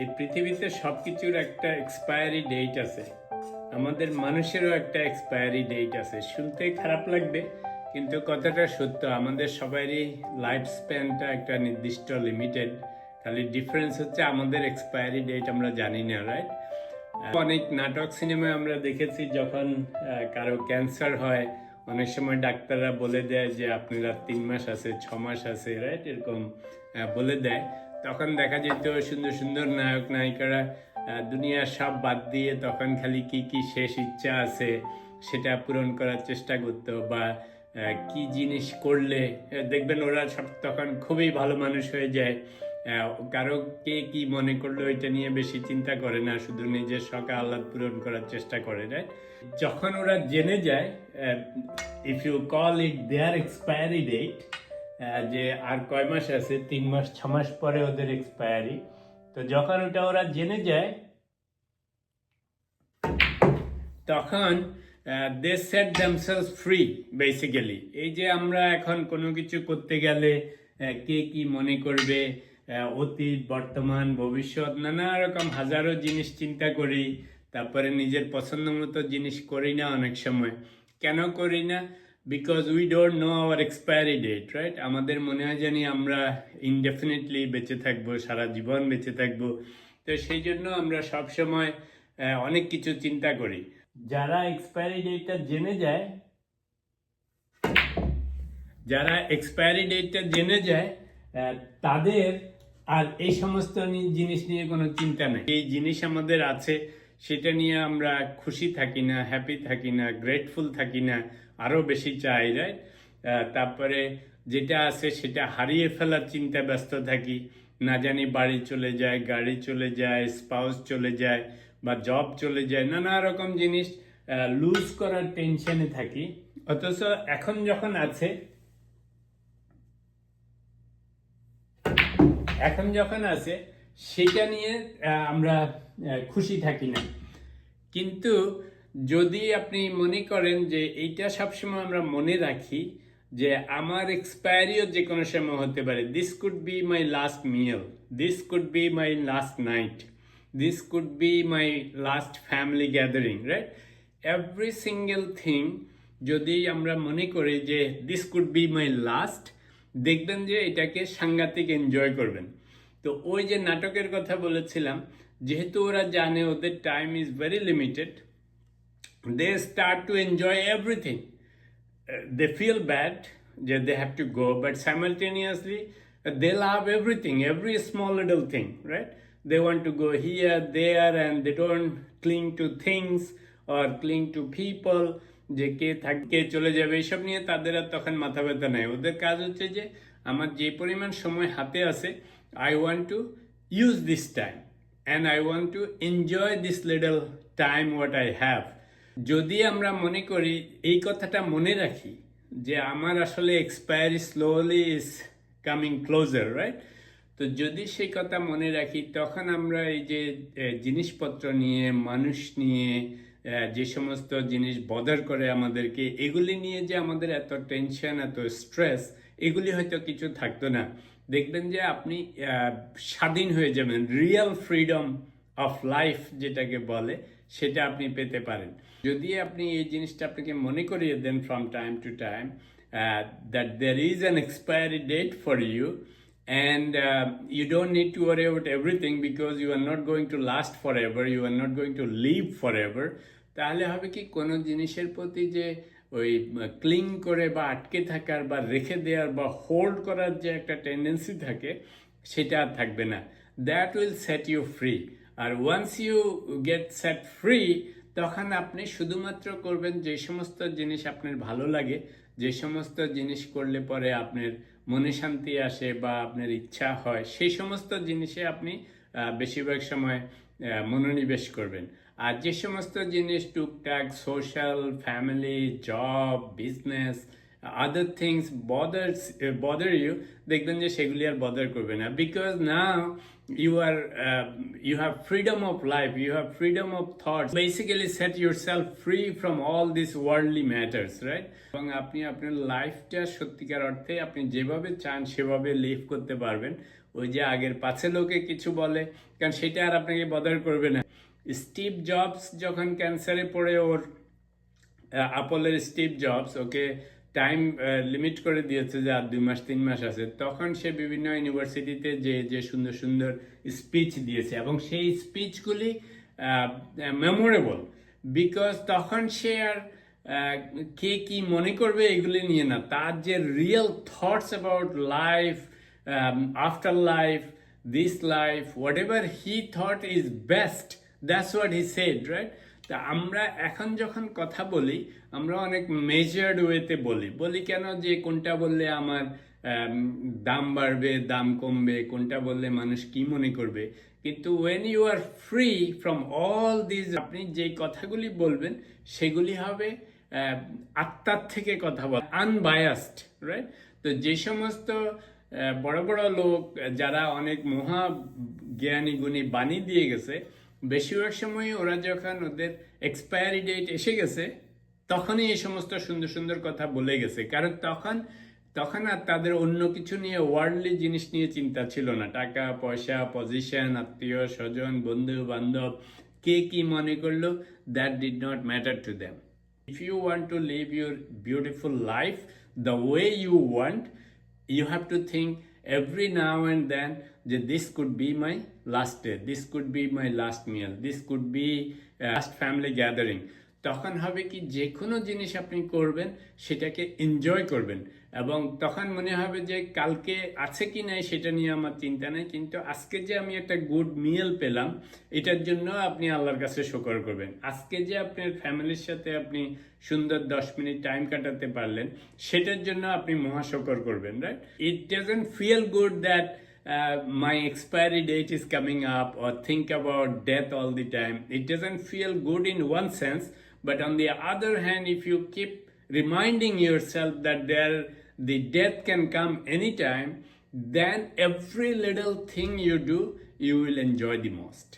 এই পৃথিবীতে সবকিছুর একটা এক্সপায়ারি ডেট আছে। আমাদের মানুষেরও একটা এক্সপায়ারি ডেট আছে। শুনতে খারাপ লাগবে, কিন্তু কথাটা সত্য। আমাদের সবারই লাইফ স্প্যানটা একটা নির্দিষ্ট লিমিটেড। খালি ডিফারেন্স হচ্ছে আমাদের এক্সপায়ারি ডেট আমরা জানি না, রাইট? অনেক নাটক সিনেমায় আমরা দেখেছি যখন কারো ক্যান্সার হয়, অনেক সময় ডাক্তাররা বলে দেয় যে আপনারা 3 মাস আছে, 6 মাস আছে, রাইট? এরকম বলে দেয়। তখন দেখা যেত সুন্দর সুন্দর নায়ক নায়িকারা দুনিয়ার সব বাদ দিয়ে তখন খালি কি কি শেষ ইচ্ছা আছে সেটা পূরণ করার চেষ্টা করতো, বা কি জিনিস করলে দেখবেন ওরা সব তখন খুবই ভালো মানুষ হয়ে যায়। কারো কে কি মনে করলো এটা নিয়ে বেশি চিন্তা করে না, শুধু নিজের শখ আহ্লাদ পূরণ করার চেষ্টা করে, রাইট? যখন ওরা জেনে যায়, if you call it their expiry date, যে আর কয় মাস আছে, 3 মাস 6 মাস পরে ওদের এক্সপায়ারি, তো যখন ওটা ওরা জেনে যায় তখন দে সেট দেমসেলস ফ্রি বেসিক্যালি। এই যে আমরা এখন কোনো কিছু করতে গেলে কে কি মনে করবে, অতীত বর্তমান ভবিষ্যৎ নানা রকম হাজারো জিনিস চিন্তা করি, তারপরে নিজের পছন্দ মতো জিনিস করি না অনেক সময়। কেন করি না? Because we don't know our expiry date, right? আমাদের মনে হয় জানি আমরা ইনডেফিনেটলি বেঁচে থাকবো, সারা জীবন বেঁচে থাকবো। তো সেই জন্য আমরা সবসময় অনেক কিছু চিন্তা করি। যারা এক্সপায়ারি ডেটটা জেনে যায়, যারা এক্সপায়ারি ডেটটা জেনে যায় তাদের আর এই সমস্ত জিনিস নিয়ে কোনো চিন্তা নেই। এই জিনিস আমাদের আছে সেটা নিয়ে আমরা খুশি থাকি না, হ্যাপি থাকি না, গ্রেটফুল থাকি না, আরও বেশি চাই, রাইট? তারপরে যেটা আছে সেটা হারিয়ে ফেলার চিন্তা ব্যস্ত থাকি। না জানি বাড়ি চলে যায়, গাড়ি চলে যায়, স্পাউস চলে যায়, বা জব চলে যায়, নানা রকম জিনিস লুজ করার টেনশনে থাকি। অথচ এখন যখন আছে, এখন যখন আছে সেটা নিয়ে আমরা খুশি থাকি না। কিন্তু যদি আপনি মনে করেন যে এইটা সবসময় আমরা মনে রাখি যে আমার এক্সপায়ারিও যে কোনো সময় হতে পারে, this could be my last meal, this could be my last night, this could be my last family gathering, right? Every single thing যদি আমরা মনে করি যে this could be my last, দেখবেন যে এটাকে সাংঘাতিক এনজয় করবেন। তো ওই যে নাটকের কথা বলেছিলাম, যেহেতু ওরা জানে ওদের time is very limited, they start to enjoy everything. They feel bad that they have to go, but simultaneously they love everything, every small little thing, right? They want to go here, there, and they don't cling to things or cling to people. যে কে থাকে চলে যাবে এইসব নিয়ে তাদের আর তখন মাথা ব্যথা নেই। ওদের কাজ হচ্ছে যে আমার যে পরিমাণ সময় হাতে আছে, I want to use this time and I want to enjoy this little time what I have. যদি আমরা মনে করি, এই কথাটা মনে রাখি যে আমার আসলে expiry slowly is coming closer, right? তো যদি সেই কথা মনে রাখি, তখন আমরা এই যে জিনিসপত্র নিয়ে, মানুষ নিয়ে, যে সমস্ত জিনিস বদার করে আমাদেরকে, এগুলি নিয়ে যে আমাদের এত টেনশন, এত স্ট্রেস, এগুলি হয়তো কিছু থাকতো না। দেখবেন যে আপনি স্বাধীন হয়ে যাবেন, রিয়েল ফ্রিডম অফ লাইফ যেটাকে বলে, সেটা আপনি পেতে পারেন যদি আপনি এই জিনিসটা আপনাকে মনে করিয়ে দেন from time to time, that there is an expiry date for you, and you don't need to worry about everything because you are not going to last forever, you are not going to live forever. তাহলে হবে কি, কোনো জিনিসের প্রতি যে ওই ক্লিং করে বা আটকে থাকার বা রেখে দেওয়ার বা হোল্ড করার যে একটা টেন্ডেন্সি থাকে, সেটা আর থাকবে না। That will set you free. আর once you get set free, তখন আপনি শুধুমাত্র করবেন যে সমস্ত জিনিস আপনার ভালো লাগে, যে সমস্ত জিনিস করলে পরে আপনার মনে শান্তি আসে বা আপনার ইচ্ছা হয়, সেই সমস্ত জিনিসে আপনি বেশিরভাগ সময় মনোনিবেশ করবেন। আর যে সমস্ত জিনিস টুকটাক social, family, job, business, other things bother you, দেখবেন যে সেগুলি আর বদার করবে না। Because now you have freedom of life, you have freedom of thoughts, basically set yourself free from all these worldly matters, right? এবং আপনি আপনার লাইফটা সত্যিকার অর্থে আপনি যেভাবে চান সেভাবে লিভ করতে পারবেন, ওই যে আগের পাছে লোকে কিছু বলে, কারণ সেটা আর আপনাকে বদার করবে না। স্টিভ জবস যখন ক্যান্সারে পড়ে, ওর অ্যাপলের স্টিভ জবস ওকে টাইম লিমিট করে দিয়েছে যে আর 2 মাস 3 মাস আছে, তখন সে বিভিন্ন ইউনিভার্সিটিতে যে সুন্দর সুন্দর স্পিচ দিয়েছে, এবং সেই স্পিচগুলি মেমোরেবল, বিকজ তখন সে আর কে কি মনে করবে এগুলি নিয়ে না, তার যে real thoughts about life, after life, this life, what ever he thought is best, that's what he said, right? তা আমরা এখন যখন কথা বলি, আমরা অনেক মেজার্ড ওয়েতে বলি কেন, যে কোনটা বললে আমার দাম বাড়বে, দাম কমবে, কোনটা বললে মানুষ কি মনে করবে। কিন্তু when you are free from all this, আপনি যে কথাগুলি বলবেন সেগুলি হবে আত্মার থেকে কথা বলা, আনবায়াসড, রাইট? তো যে সমস্ত বড় বড় লোক যারা অনেক মহা জ্ঞানী গুণী বাণী দিয়ে গেছে, বেশিরভাগ সময় ওরা যখন ওদের এক্সপায়ারি ডেট এসে গেছে, তখনই এই সমস্ত সুন্দর সুন্দর কথা বলে গেছে, কারণ তখন আর তাদের অন্য কিছু নিয়ে, ওয়ার্ল্ডলি জিনিস নিয়ে চিন্তা ছিল না। টাকা পয়সা, পজিশন, আত্মীয় স্বজন, বন্ধু বান্ধব, কে কি মনে করলো, that did not matter to them. If you want to live your beautiful life the way you want, you have to think every now and then that this could be my last day, this could be my last meal, this could be last family gathering. তখন হবে কি, যে কোনো জিনিস আপনি করবেন সেটাকে enjoy করবেন, এবং তখন মনে হবে যে কালকে আছে কি নাই সেটা নিয়ে আমার চিন্তা নেই, কিন্তু আজকে যে আমি একটা গুড মিল পেলাম, এটার জন্য আপনি আল্লাহর কাছে শুকর করবেন। আজকে যে আপনার ফ্যামিলির সাথে আপনি সুন্দর 10 মিনিট টাইম কাটাতে পারলেন, সেটার জন্য আপনি মহাশুকর করবেন, right? It doesn't feel good that my expiry date is coming up, or think about death all the time. It doesn't feel good in one sense, but on the other hand, if you keep reminding yourself that the death can come anytime, then every little thing you do, you will enjoy the most.